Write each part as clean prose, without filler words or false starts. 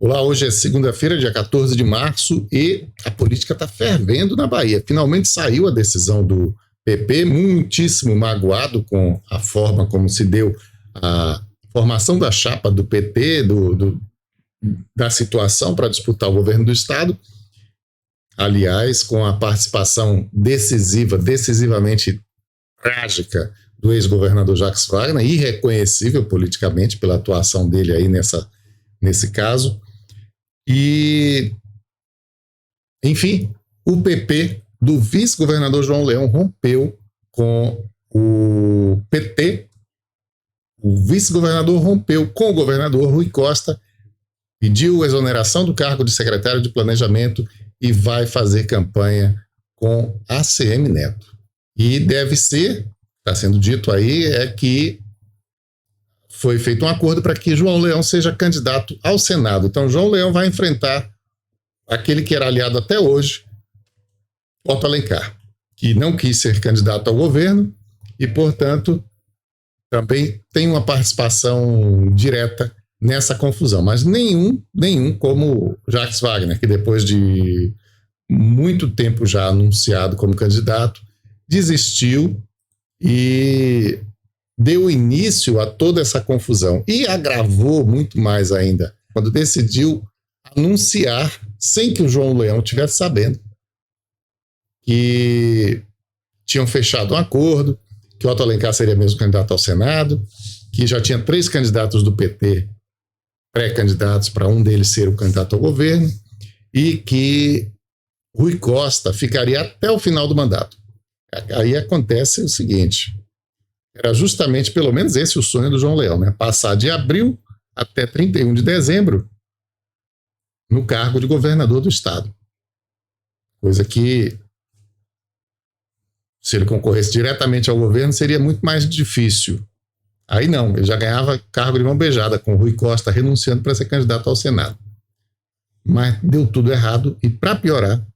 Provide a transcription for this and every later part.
Olá, hoje é segunda-feira, dia 14 de março, e a política está fervendo na Bahia. Finalmente saiu a decisão do PP, muitíssimo magoado com a forma como se deu a formação da chapa do PT, da situação para disputar o governo do Estado. Aliás, com a participação decisivamente trágica do ex-governador Jacques Wagner, irreconhecível politicamente pela atuação dele aí nesse caso. E, enfim, o PP do vice-governador João Leão rompeu com o PT. O vice-governador rompeu com o governador Rui Costa, pediu exoneração do cargo de secretário de Planejamento e vai fazer campanha com ACM Neto. E deve ser, está sendo dito aí, é que foi feito um acordo para que João Leão seja candidato ao Senado. Então, João Leão vai enfrentar aquele que era aliado até hoje, Otto Alencar, que não quis ser candidato ao governo e, portanto, também tem uma participação direta nessa confusão. Mas nenhum como Jacques Wagner, que depois de muito tempo já anunciado como candidato, desistiu e deu início a toda essa confusão e agravou muito mais ainda quando decidiu anunciar, sem que o João Leão estivesse sabendo, que tinham fechado um acordo, que o Otto Alencar seria mesmo candidato ao Senado, que já tinha 3 candidatos do PT pré-candidatos para um deles ser o candidato ao governo e que Rui Costa ficaria até o final do mandato. Aí acontece o seguinte: era justamente, pelo menos esse, o sonho do João Leão, né? Passar de abril até 31 de dezembro no cargo de governador do estado. Coisa que, se ele concorresse diretamente ao governo, seria muito mais difícil. Aí não, ele já ganhava cargo de mão beijada, com o Rui Costa renunciando para ser candidato ao Senado. Mas deu tudo errado e, para piorar,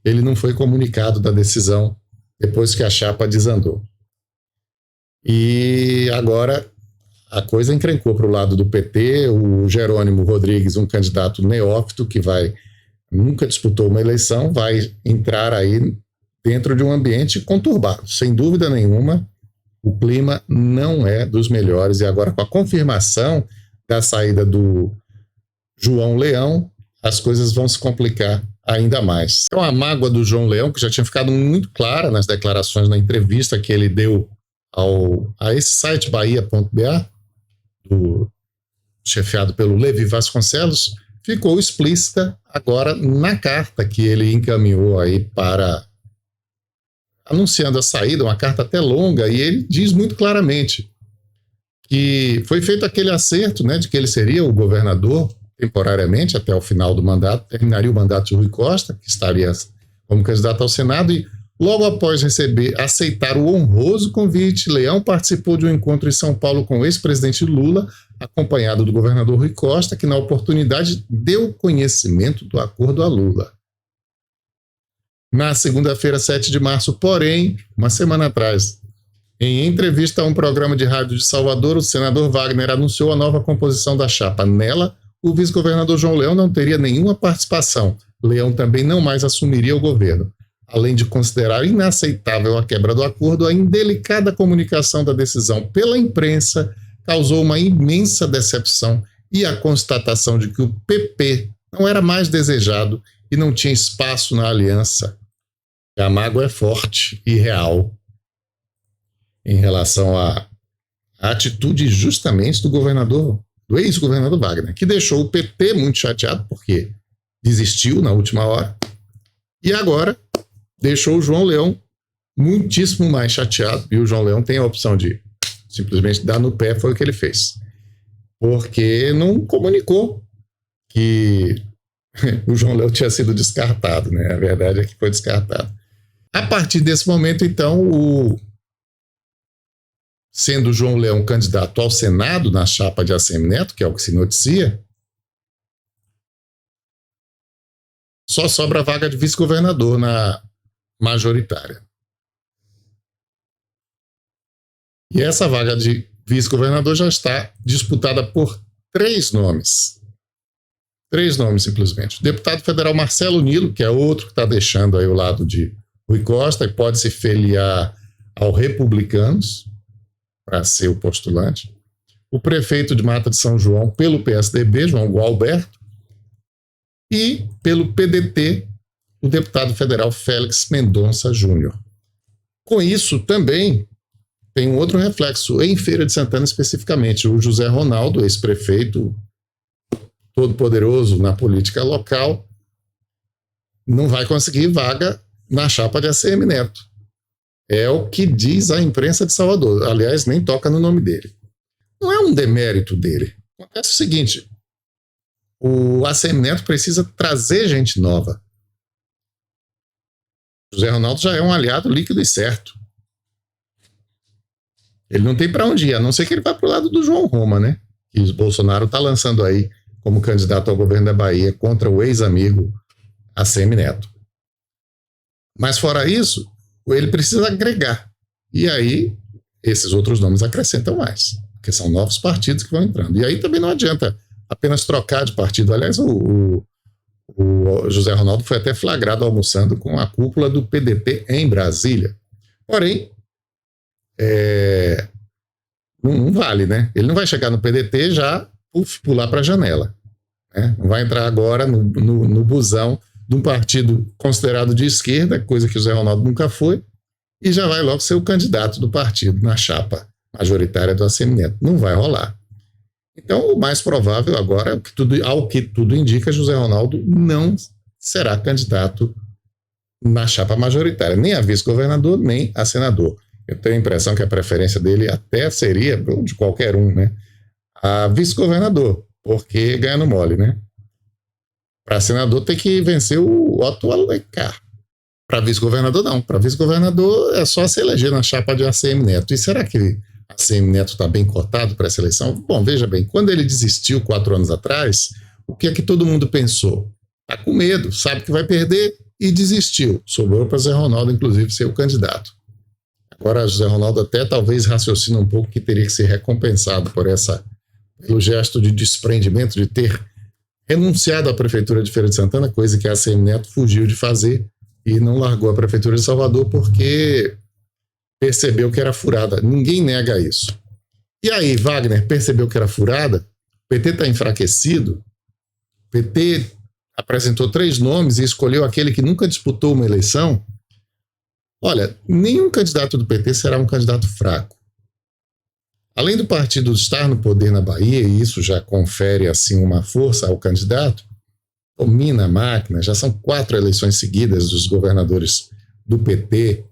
ele não foi comunicado da decisão depois que a chapa desandou. E agora a coisa encrencou para o lado do PT. O Jerônimo Rodrigues, um candidato neófito que nunca disputou uma eleição, vai entrar aí dentro de um ambiente conturbado. Sem dúvida nenhuma, o clima não é dos melhores. E agora, com a confirmação da saída do João Leão, as coisas vão se complicar ainda mais. Então, a mágoa do João Leão, que já tinha ficado muito clara nas declarações, na entrevista que ele deu a esse site bahia.ba, chefiado pelo Levi Vasconcelos, ficou explícita agora na carta que ele encaminhou aí anunciando a saída, uma carta até longa, e ele diz muito claramente que foi feito aquele acerto, né, de que ele seria o governador temporariamente até o final do mandato, terminaria o mandato de Rui Costa, que estaria como candidato ao Senado, e logo após aceitar o honroso convite, Leão participou de um encontro em São Paulo com o ex-presidente Lula, acompanhado do governador Rui Costa, que na oportunidade deu conhecimento do acordo a Lula. Na segunda-feira, 7 de março, porém, uma semana atrás, em entrevista a um programa de rádio de Salvador, o senador Wagner anunciou a nova composição da chapa. Nela, o vice-governador João Leão não teria nenhuma participação. Leão também não mais assumiria o governo. Além de considerar inaceitável a quebra do acordo, a indelicada comunicação da decisão pela imprensa causou uma imensa decepção e a constatação de que o PP não era mais desejado e não tinha espaço na aliança. A mágoa é forte e real em relação à atitude justamente do ex-governador Wagner, que deixou o PT muito chateado porque desistiu na última hora e agora deixou o João Leão muitíssimo mais chateado, e o João Leão tem a opção de simplesmente dar no pé, foi o que ele fez. Porque não comunicou que o João Leão tinha sido descartado, né? A verdade é que foi descartado. A partir desse momento, então, sendo o João Leão candidato ao Senado na chapa de ACM Neto, que é o que se noticia, só sobra a vaga de vice-governador na majoritária. E essa vaga de vice-governador já está disputada por 3 nomes. 3 nomes, simplesmente. O deputado federal Marcelo Nilo, que é outro que está deixando aí o lado de Rui Costa e pode se filiar ao Republicanos para ser o postulante. O prefeito de Mata de São João pelo PSDB, João Gualberto, e pelo PDT, o deputado federal Félix Mendonça Júnior. Com isso, também tem um outro reflexo em Feira de Santana especificamente. O José Ronaldo, ex-prefeito todo-poderoso na política local, não vai conseguir vaga na chapa de ACM Neto. É o que diz a imprensa de Salvador. Aliás, nem toca no nome dele. Não é um demérito dele. Acontece o seguinte, o ACM Neto precisa trazer gente nova. José Ronaldo já é um aliado líquido e certo. Ele não tem para onde ir, a não ser que ele vá para o lado do João Roma, né? Que o Bolsonaro está lançando aí como candidato ao governo da Bahia contra o ex-amigo ACM Neto. Mas fora isso, ele precisa agregar. E aí, esses outros nomes acrescentam mais, porque são novos partidos que vão entrando. E aí também não adianta apenas trocar de partido. Aliás, o José Ronaldo foi até flagrado almoçando com a cúpula do PDT em Brasília. Porém, não vale, né? Ele não vai chegar no PDT já pular para a janela. Né? Não vai entrar agora no busão de um partido considerado de esquerda, coisa que o José Ronaldo nunca foi, e já vai logo ser o candidato do partido na chapa majoritária do ACM Neto. Não vai rolar. Então, o mais provável agora, ao que tudo indica, José Ronaldo não será candidato na chapa majoritária, nem a vice-governador, nem a senador. Eu tenho a impressão que a preferência dele até seria, de qualquer um, né? A vice-governador, porque ganha no mole, né? Para senador tem que vencer o Otto Alencar. Para vice-governador, não. Para vice-governador é só se eleger na chapa de ACM Neto. E será que ACM Neto está bem cotado para essa eleição? Bom, veja bem, quando ele desistiu 4 anos atrás, o que é que todo mundo pensou? Está com medo, sabe que vai perder e desistiu. Sobrou para José Ronaldo, inclusive, ser o candidato. Agora, José Ronaldo até talvez raciocina um pouco que teria que ser recompensado pelo gesto de desprendimento, de ter renunciado à prefeitura de Feira de Santana, coisa que a ACM Neto fugiu de fazer e não largou a prefeitura de Salvador porque percebeu que era furada. Ninguém nega isso. E aí, Wagner percebeu que era furada? O PT está enfraquecido? O PT apresentou 3 nomes e escolheu aquele que nunca disputou uma eleição? Olha, nenhum candidato do PT será um candidato fraco. Além do partido estar no poder na Bahia, e isso já confere assim uma força ao candidato, domina a máquina, já são 4 eleições seguidas dos governadores do PT.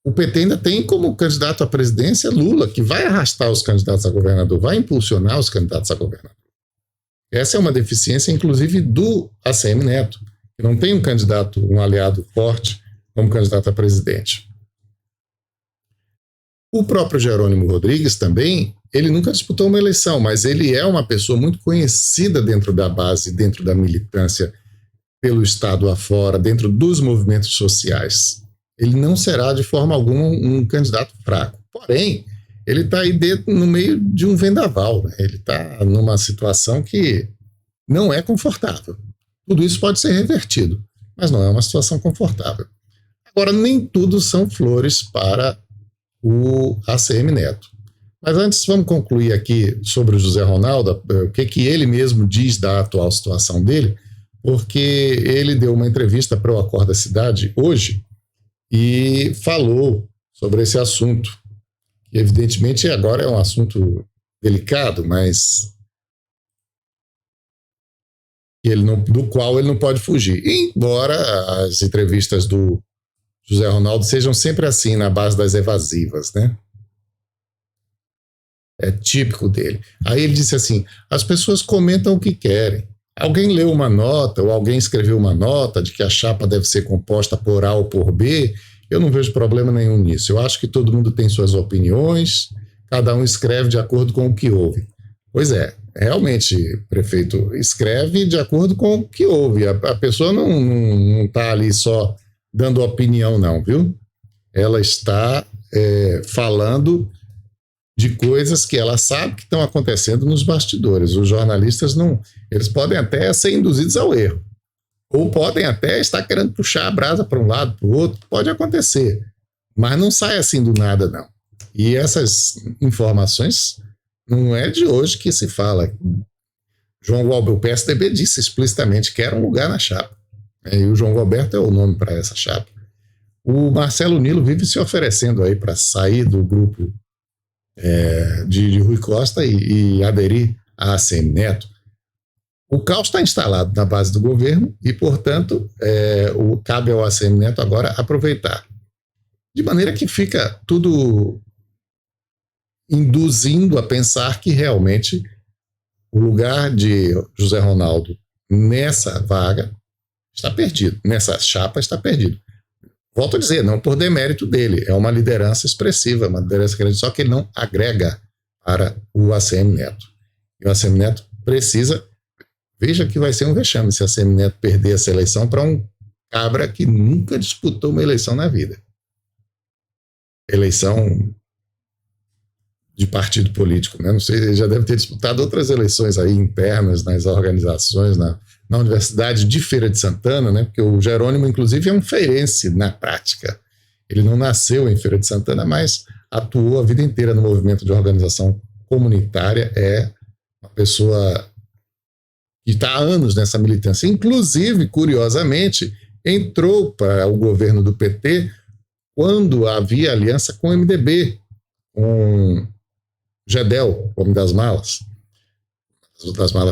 O PT ainda tem como candidato à presidência Lula, que vai arrastar os candidatos a governador, vai impulsionar os candidatos a governador. Essa é uma deficiência, inclusive, do ACM Neto, que não tem um candidato, um aliado forte como candidato a presidente. O próprio Jerônimo Rodrigues também, ele nunca disputou uma eleição, mas ele é uma pessoa muito conhecida dentro da base, dentro da militância, pelo Estado afora, dentro dos movimentos sociais. Ele não será de forma alguma um candidato fraco. Porém, ele está aí no meio de um vendaval, né? Ele está numa situação que não é confortável. Tudo isso pode ser revertido, mas não é uma situação confortável. Agora, nem tudo são flores para o ACM Neto. Mas antes, vamos concluir aqui sobre o José Ronaldo, o que ele mesmo diz da atual situação dele, porque ele deu uma entrevista para o Acorda Cidade hoje e falou sobre esse assunto. Evidentemente, agora é um assunto delicado, mas do qual ele não pode fugir. Embora as entrevistas do José Ronaldo sejam sempre assim, na base das evasivas, né? É típico dele. Aí ele disse assim, as pessoas comentam o que querem. Alguém leu uma nota ou alguém escreveu uma nota de que a chapa deve ser composta por A ou por B, eu não vejo problema nenhum nisso. Eu acho que todo mundo tem suas opiniões, cada um escreve de acordo com o que ouve. Pois é, realmente, prefeito, escreve de acordo com o que ouve. A pessoa não está ali só dando opinião, não, viu? Ela está falando de coisas que ela sabe que estão acontecendo nos bastidores. Os jornalistas não, eles podem até ser induzidos ao erro, ou podem até estar querendo puxar a brasa para um lado, para o outro, pode acontecer, mas não sai assim do nada, não. E essas informações não é de hoje que se fala. João Galberto, o PSDB disse explicitamente que era um lugar na chapa, e o João Galberto é o nome para essa chapa. O Marcelo Nilo vive se oferecendo aí para sair do grupo de Rui Costa e aderir à ACM Neto. O caos está instalado na base do governo e, portanto, cabe ao ACM Neto agora aproveitar. De maneira que fica tudo induzindo a pensar que realmente o lugar de José Ronaldo nessa vaga está perdido, nessa chapa está perdido. Volto a dizer, não por demérito dele, é uma liderança expressiva, uma liderança grande, só que ele não agrega para o ACM Neto. E o ACM Neto precisa, veja que vai ser um vexame se o ACM Neto perder essa eleição para um cabra que nunca disputou uma eleição na vida. Eleição de partido político, né? Não sei, ele já deve ter disputado outras eleições aí internas nas organizações, na Universidade de Feira de Santana, né? Porque o Jerônimo, inclusive, é um feirense na prática. Ele não nasceu em Feira de Santana, mas atuou a vida inteira no movimento de organização comunitária, é uma pessoa que está há anos nessa militância. Inclusive, curiosamente, entrou para o governo do PT quando havia aliança com o MDB, com Gedel, homem das malas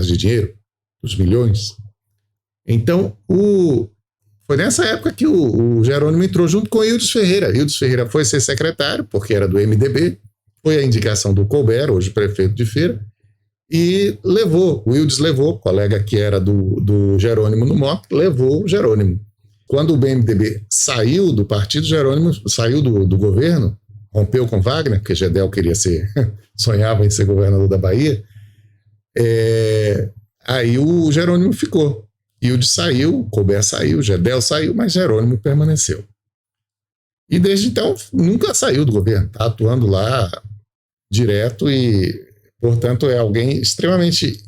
de dinheiro, dos milhões. Então, foi nessa época que o Jerônimo entrou junto com o Ildes Ferreira. Ildes Ferreira foi ser secretário, porque era do MDB, foi a indicação do Colbert, hoje prefeito de Feira, e o Ildes levou, colega que era do Jerônimo no MOC, levou o Jerônimo. Quando o MDB saiu do partido, Jerônimo saiu do governo, rompeu com Wagner, porque Gedel sonhava em ser governador da Bahia, aí o Jerônimo ficou. Ildes saiu, Colbert saiu, Gedel saiu, mas Jerônimo permaneceu. E desde então nunca saiu do governo, está atuando lá direto e, portanto, é alguém extremamente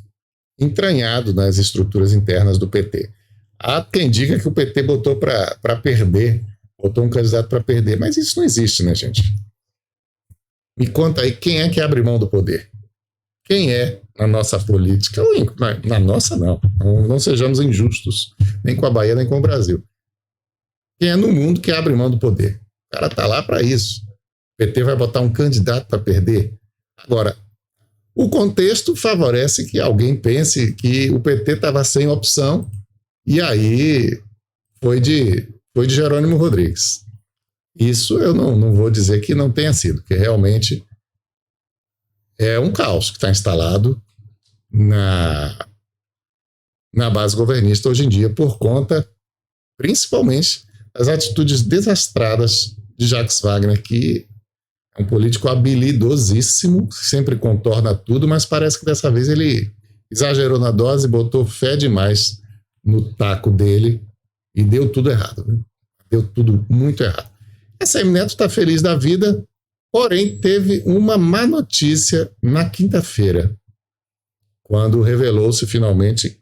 entranhado nas estruturas internas do PT. Há quem diga que o PT botou para perder, botou um candidato para perder, mas isso não existe, né, gente? Me conta aí, quem é que abre mão do poder? Quem é na nossa política? Na nossa, não. Não sejamos injustos, nem com a Bahia, nem com o Brasil. Quem é no mundo que abre mão do poder? O cara está lá para isso. O PT vai botar um candidato para perder? Agora, o contexto favorece que alguém pense que o PT estava sem opção e aí foi de Jerônimo Rodrigues. Isso eu não vou dizer que não tenha sido, porque realmente é um caos que está instalado na base governista hoje em dia, por conta, principalmente, das atitudes desastradas de Jacques Wagner, que é um político habilidosíssimo, sempre contorna tudo, mas parece que dessa vez ele exagerou na dose, botou fé demais no taco dele e deu tudo errado. Né? Deu tudo muito errado. A ACM Neto está feliz da vida, porém teve uma má notícia na quinta-feira, quando revelou-se finalmente,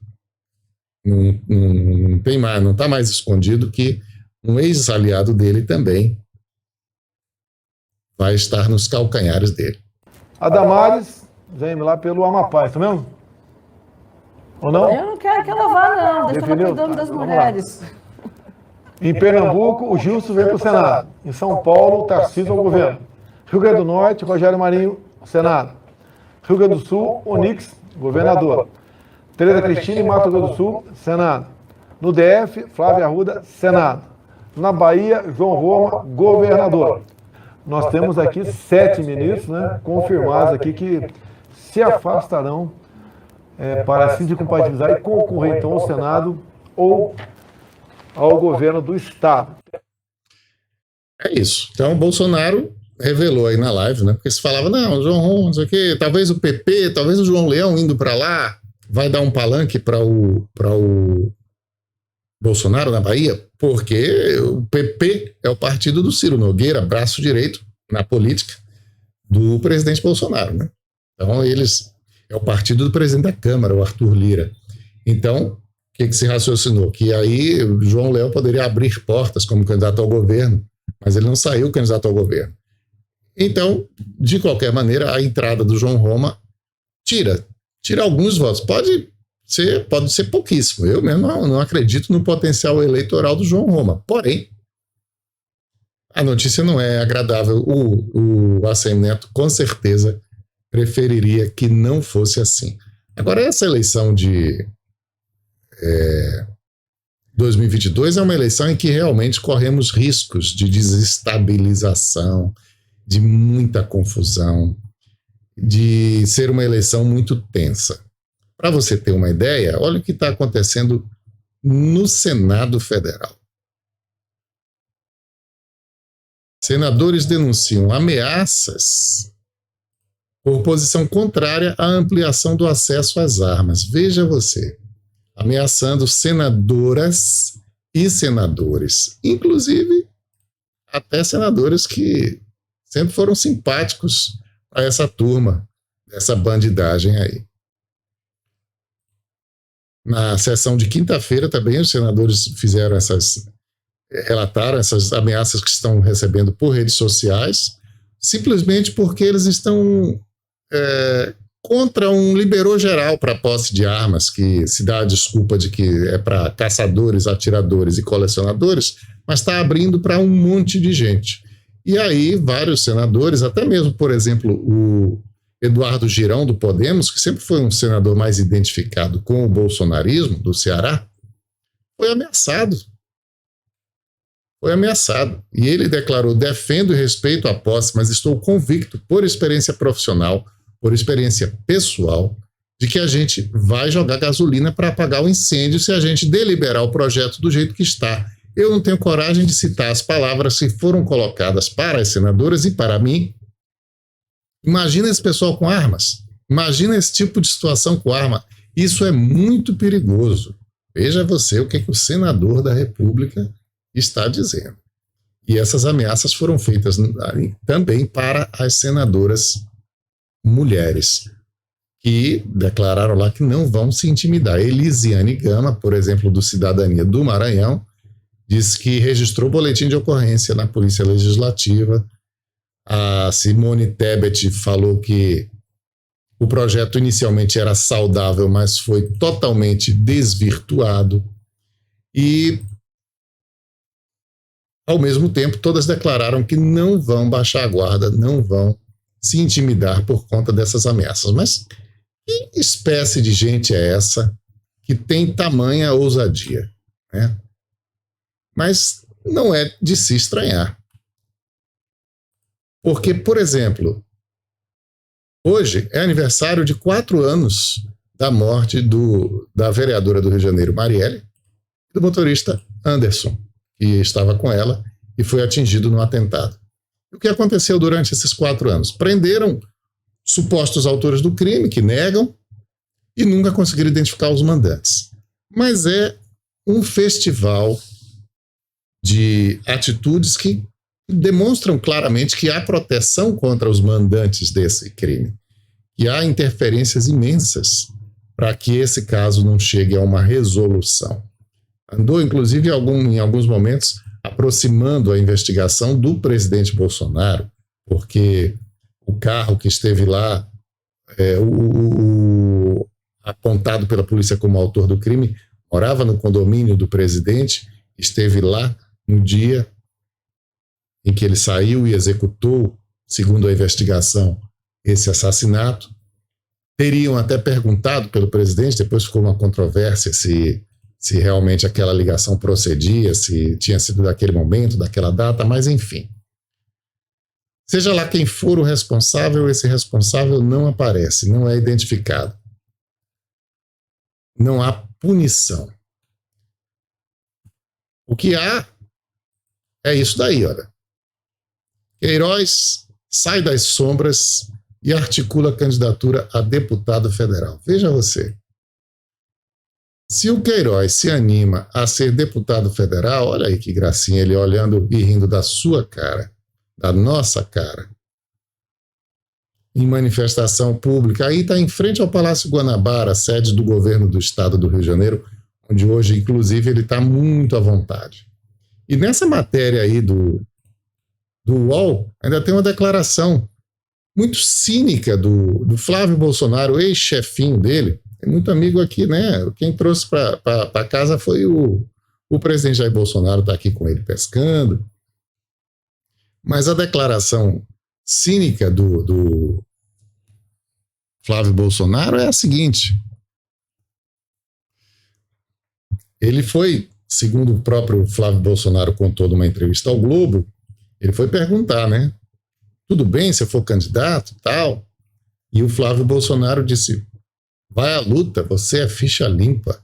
não está mais escondido, que um ex-aliado dele também vai estar nos calcanhares dele. A Damares vem lá pelo Amapá, isso mesmo? Ou não? Eu não quero que ela vá, não. Deixa ela cuidando das mulheres. Em Pernambuco, o Gilson vem para o Senado. Em São Paulo, o Tarcísio ao governo. Rio Grande do Norte, Rogério Marinho, Senado. Rio Grande do Sul, Onix, governador. Tereza Cristina, em Mato Grosso do Sul, Senado. No DF, Flávia Arruda, Senado. Na Bahia, João Roma, governador. Nós temos aqui 7 ministros, né, confirmados aqui que se afastarão para se compatibilizar e concorrer então ao Senado ou ao governo do Estado. É isso. Então, o Bolsonaro revelou aí na live, né? Porque se falava, não, João Roma, não sei o quê, talvez o PP, talvez o João Leão indo para lá, vai dar um palanque para o Bolsonaro na Bahia, porque o PP é o partido do Ciro Nogueira, braço direito na política do presidente Bolsonaro, né? Então, é o partido do presidente da Câmara, o Arthur Lira. Então, o que se raciocinou? Que aí o João Léo poderia abrir portas como candidato ao governo, mas ele não saiu candidato ao governo. Então, de qualquer maneira, a entrada do João Roma tira alguns votos. Pode ser pouquíssimo. Eu mesmo não acredito no potencial eleitoral do João Roma. Porém, a notícia não é agradável. O ACM Neto, com certeza, preferiria que não fosse assim. Agora, essa eleição de 2022 é uma eleição em que realmente corremos riscos de desestabilização, de muita confusão, de ser uma eleição muito tensa. Para você ter uma ideia, olha o que está acontecendo no Senado Federal. Senadores denunciam ameaças por posição contrária à ampliação do acesso às armas. Veja você, ameaçando senadoras e senadores, inclusive até senadores que sempre foram simpáticos a essa turma, essa bandidagem aí. Na sessão de quinta-feira também os senadores relataram essas ameaças que estão recebendo por redes sociais, simplesmente porque eles estão contra um liberou geral para a posse de armas, que se dá a desculpa de que é para caçadores, atiradores e colecionadores, mas está abrindo para um monte de gente. E aí vários senadores, até mesmo, por exemplo, o Eduardo Girão, do Podemos, que sempre foi um senador mais identificado com o bolsonarismo do Ceará, foi ameaçado. E ele declarou: defendo e respeito a posse, mas estou convicto, por experiência profissional, por experiência pessoal, de que a gente vai jogar gasolina para apagar o incêndio se a gente deliberar o projeto do jeito que está. Eu não tenho coragem de citar as palavras que foram colocadas para as senadoras e para mim. Imagina esse pessoal com armas. Imagina esse tipo de situação com arma. Isso é muito perigoso. Veja você o que o senador da República está dizendo. E essas ameaças foram feitas também para as senadoras mulheres, que declararam lá que não vão se intimidar. Elisiane Gama, por exemplo, do Cidadania do Maranhão, disse que registrou boletim de ocorrência na Polícia Legislativa. A Simone Tebet falou que o projeto inicialmente era saudável, mas foi totalmente desvirtuado. E, ao mesmo tempo, todas declararam que não vão baixar a guarda, não vão se intimidar por conta dessas ameaças. Mas que espécie de gente é essa que tem tamanha ousadia, né? Mas não é de se estranhar. Porque, por exemplo, hoje é aniversário de 4 anos da morte da vereadora do Rio de Janeiro, Marielle, e do motorista Anderson, que estava com ela e foi atingido no atentado. O que aconteceu durante esses 4 anos? Prenderam supostos autores do crime, que negam, e nunca conseguiram identificar os mandantes. Mas é um festival de atitudes que demonstram claramente que há proteção contra os mandantes desse crime, que há interferências imensas para que esse caso não chegue a uma resolução. Andou, inclusive, em alguns momentos, aproximando a investigação do presidente Bolsonaro, porque o carro que esteve lá, apontado pela polícia como autor do crime, morava no condomínio do presidente, esteve lá no dia em que ele saiu e executou, segundo a investigação, esse assassinato. Teriam até perguntado pelo presidente, depois ficou uma controvérsia se realmente aquela ligação procedia, se tinha sido daquele momento, daquela data, mas enfim. Seja lá quem for o responsável, esse responsável não aparece, não é identificado. Não há punição. O que há é isso daí, olha. Queiroz sai das sombras e articula candidatura a deputado federal. Veja você. Se o Queiroz se anima a ser deputado federal, olha aí que gracinha, ele olhando e rindo da sua cara, da nossa cara. em manifestação pública. Aí está em frente ao Palácio Guanabara, sede do governo do estado do Rio de Janeiro, onde hoje, inclusive, ele está muito à vontade. E nessa matéria aí do UOL, ainda tem uma declaração muito cínica do Flávio Bolsonaro, ex-chefinho dele, é muito amigo aqui, né? Quem trouxe para casa foi o presidente Jair Bolsonaro, está aqui com ele pescando. Mas a declaração cínica do Flávio Bolsonaro é a seguinte: ele foi, segundo o próprio Flávio Bolsonaro contou numa entrevista ao Globo, ele foi perguntar, né? Tudo bem se eu for candidato, tal? E o Flávio Bolsonaro disse: vai à luta, você é ficha limpa.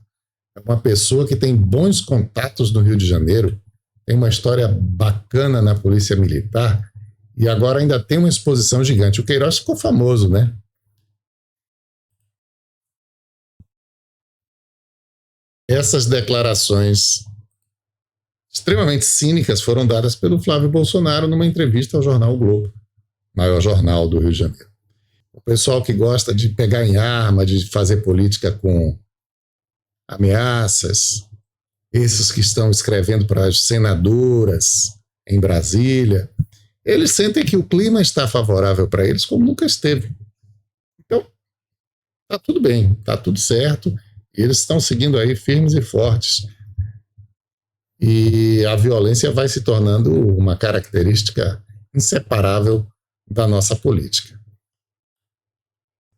É uma pessoa que tem bons contatos no Rio de Janeiro, tem uma história bacana na Polícia Militar e agora ainda tem uma exposição gigante. O Queiroz ficou famoso, né? Essas declarações extremamente cínicas foram dadas pelo Flávio Bolsonaro numa entrevista ao jornal o Globo, maior jornal do Rio de Janeiro. O pessoal que gosta de pegar em arma, de fazer política com ameaças, esses que estão escrevendo para as senadoras em Brasília, eles sentem que o clima está favorável para eles como nunca esteve. Então, está tudo bem, está tudo certo, e eles estão seguindo aí firmes e fortes. E a violência vai se tornando uma característica inseparável da nossa política.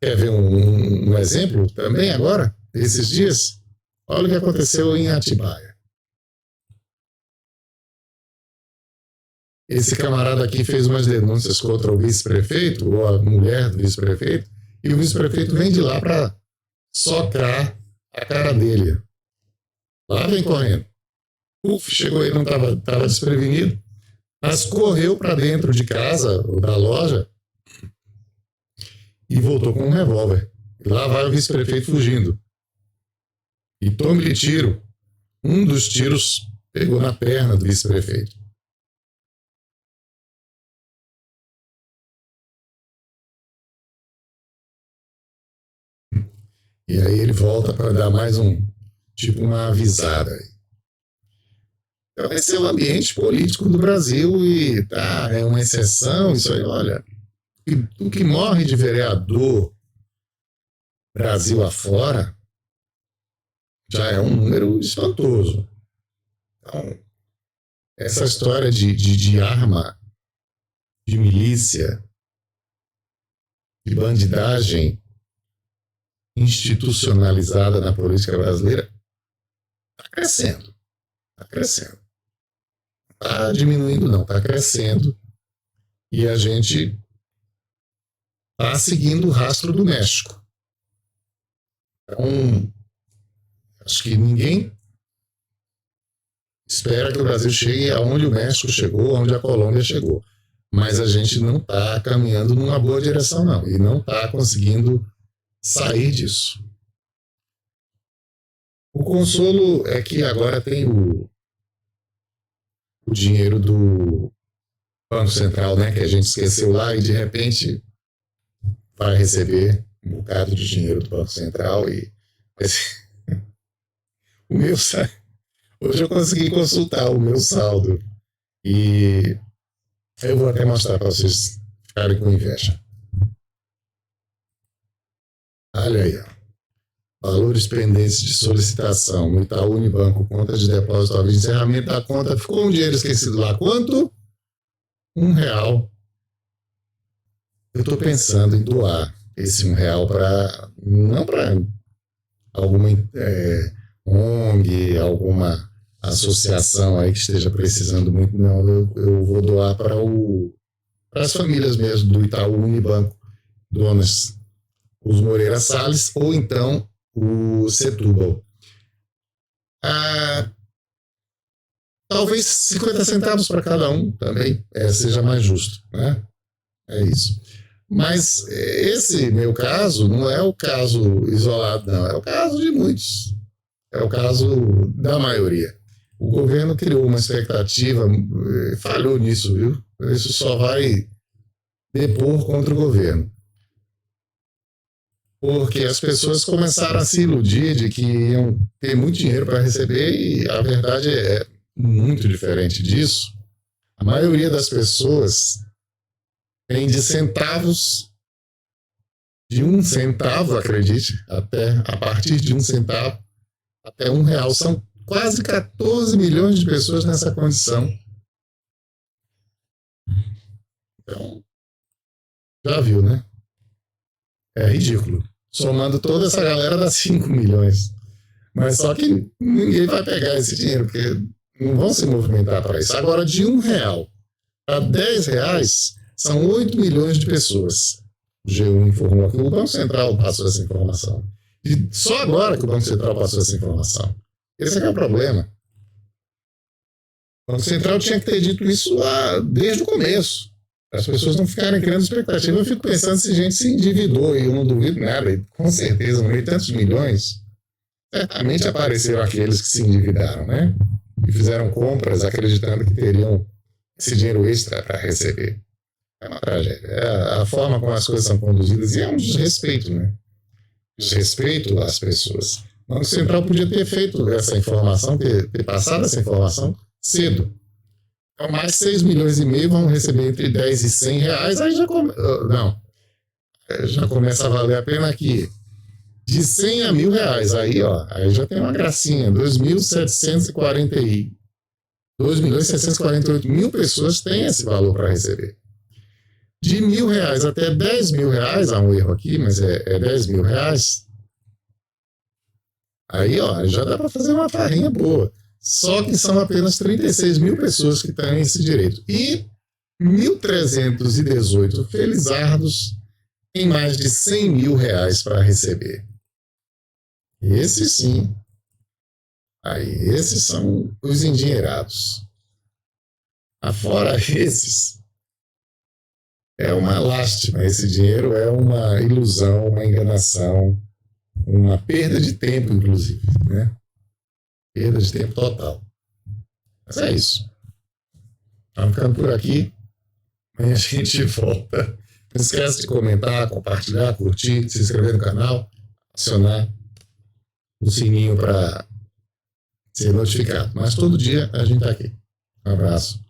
Quer ver um exemplo também agora, esses dias? Olha o que aconteceu em Atibaia. Esse camarada aqui fez umas denúncias contra o vice-prefeito, ou a mulher do vice-prefeito, e o vice-prefeito vem de lá para socar a cara dele. Lá vem correndo. Chegou ele, não estava desprevenido, mas correu para dentro de casa, ou da loja, e voltou com um revólver. E lá vai o vice-prefeito fugindo. E tome-lhe tiro. Um dos tiros pegou na perna do vice-prefeito. E aí ele volta para dar mais uma avisada. Então esse é o ambiente político do Brasil e é uma exceção, isso aí, olha, o que morre de vereador Brasil afora já é um número espantoso. Então, essa história de arma, de milícia, de bandidagem institucionalizada na política brasileira está crescendo. Está crescendo. Não está diminuindo, não. Está crescendo. E a gente está seguindo o rastro do México. Então, acho que ninguém espera que o Brasil chegue aonde o México chegou, aonde a Colômbia chegou. Mas a gente não está caminhando numa boa direção, não. E não está conseguindo sair disso. O consolo é que agora tem o dinheiro do Banco Central, né, que a gente esqueceu lá e de repente vai receber um bocado de dinheiro do Banco Central e o meu hoje eu consegui consultar o meu saldo e eu vou até mostrar para vocês ficarem com inveja. Olha aí, ó. Valores pendentes de solicitação no Itaú Unibanco, conta de depósito ao encerramento da conta. Ficou um dinheiro esquecido lá. Quanto? R$1. Eu estou pensando em doar esse R$1 para, não para alguma ONG, alguma associação aí que esteja precisando muito, não. Eu vou doar para as famílias mesmo do Itaú Unibanco, donas, os Moreira Salles, ou então o Setúbal. Talvez 50 centavos para cada um também seja mais justo, né? É isso. Mas esse meu caso não é o caso isolado, não. É o caso de muitos. É o caso da maioria. O governo criou uma expectativa, falhou nisso, viu? Isso só vai depor contra o governo. porque as pessoas começaram a se iludir de que iam ter muito dinheiro para receber e a verdade é muito diferente disso. A maioria das pessoas tem de centavos, de 1 centavo, acredite, até a partir de 1 centavo até R$ 1. São quase 14 milhões de pessoas nessa condição. Então, já viu, né? É ridículo. Somando toda essa galera dá 5 milhões. Mas só que ninguém vai pegar esse dinheiro, porque não vão se movimentar para isso. Agora, de R$ 1 a R$ 10, são 8 milhões de pessoas. O G1 informou aqui, o Banco Central passou essa informação. E só agora que o Banco Central passou essa informação. Esse é o problema. O Banco Central tinha que ter dito isso lá desde o começo. As pessoas não ficarem criando expectativa. Eu fico pensando se gente se endividou, e eu não duvido nada. E com certeza, no meio de tantos milhões, certamente apareceram aqueles que se endividaram, né? E fizeram compras acreditando que teriam esse dinheiro extra para receber. É uma tragédia. É a forma como as coisas são conduzidas e é um desrespeito, né? Desrespeito às pessoas. O Banco Central podia ter feito essa informação, ter passado essa informação cedo. Então, mais 6,5 milhões vão receber entre 10 e 100 reais, aí já começa a valer a pena aqui. De 100 a R$ 1.000, aí já tem uma gracinha. 2.748.000 pessoas têm esse valor para receber. De R$ 1.000 até R$ 10.000, há um erro aqui, mas é R$ 10.000. Aí, já dá para fazer uma farrinha boa. Só que são apenas 36 mil pessoas que têm esse direito. E 1.318 felizardos têm mais de R$ 100.000 para receber. Esses sim. Esses são os endinheirados. Afora esses, é uma lástima. Esse dinheiro é uma ilusão, uma enganação, uma perda de tempo, inclusive, né? Perda de tempo total. Mas é isso. Estamos ficando por aqui. Amanhã a gente volta. Não esquece de comentar, compartilhar, curtir, se inscrever no canal, acionar o sininho para ser notificado. Mas todo dia a gente está aqui. Um abraço.